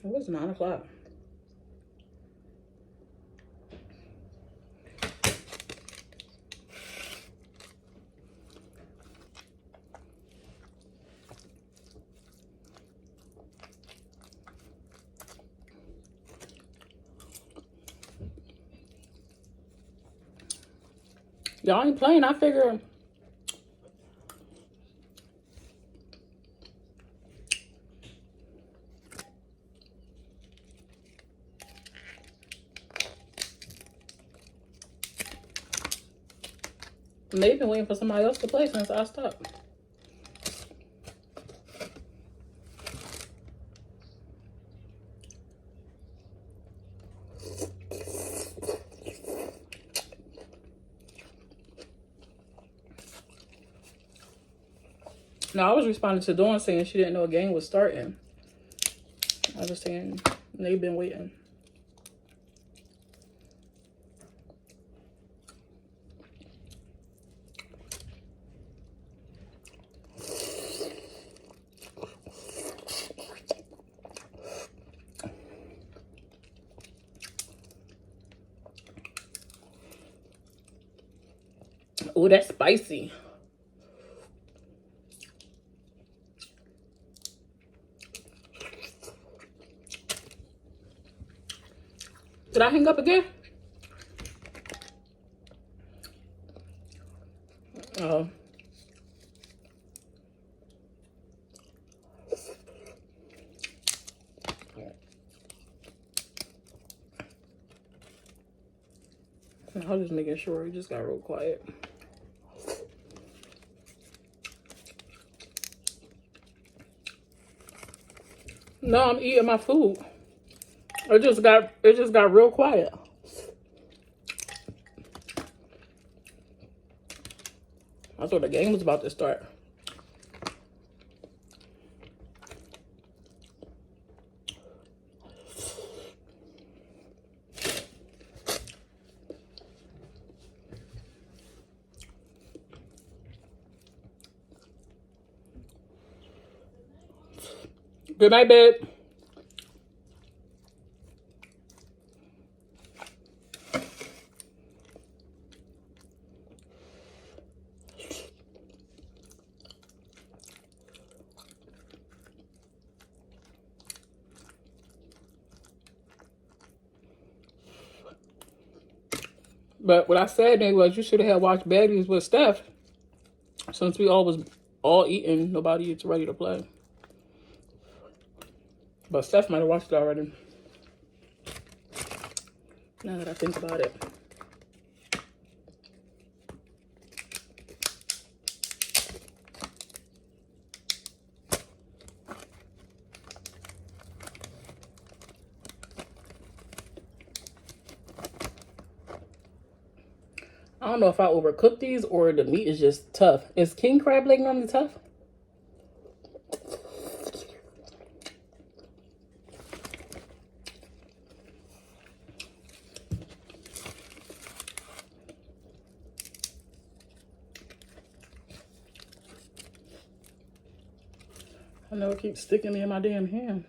It was 9 o'clock. Y'all ain't playing. I figure they've been waiting for somebody else to play since I stopped. No, I was responding to Dawn saying she didn't know a game was starting. I was saying they've been waiting. Oh, that's spicy. Did I hang up again? Oh. I was just making sure. It just got real quiet. No, I'm eating my food. It just got real quiet. I thought the game was about to start. Good night, babe. But what I said then was you should have watched Baddies with Steph. Since we all was all eating, nobody is ready to play. But Steph might have watched it already. Now that I think about it. I don't know if I overcooked these or the meat is just tough. Is king crab leg normally tough? I know it keeps sticking me in my damn hand.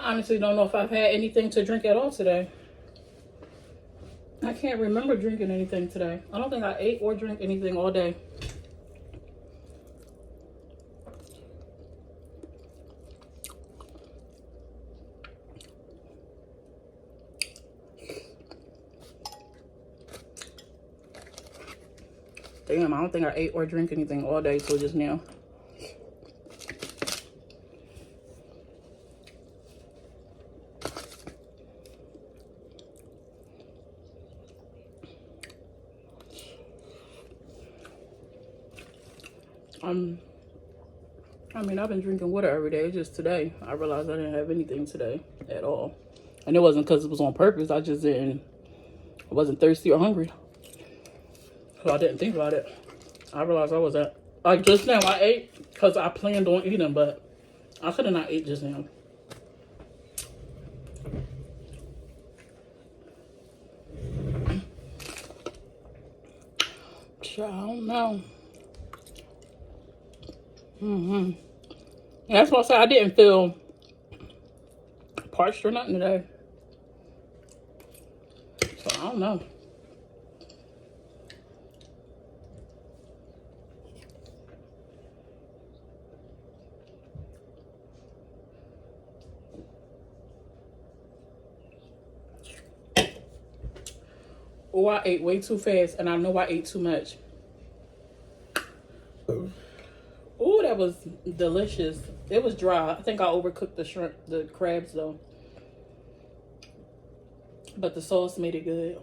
honestly don't know if I've had anything to drink at all today. I can't remember drinking anything today. I don't think I ate or drank anything all day. Damn, I don't think I ate or drank anything all day till just now. I mean, I've been drinking water every day. Just today, I realized I didn't have anything today at all. And it wasn't because it was on purpose. I wasn't thirsty or hungry. So I didn't think about it. I realized I was at, like just now I ate because I planned on eating, but I could have not ate just now. So, I don't know. And that's why I said I didn't feel parched or nothing today. So I don't know. Oh, I ate way too fast, and I know I ate too much. Oh, that was delicious. It was dry. I think I overcooked the crabs though. But the sauce made it good.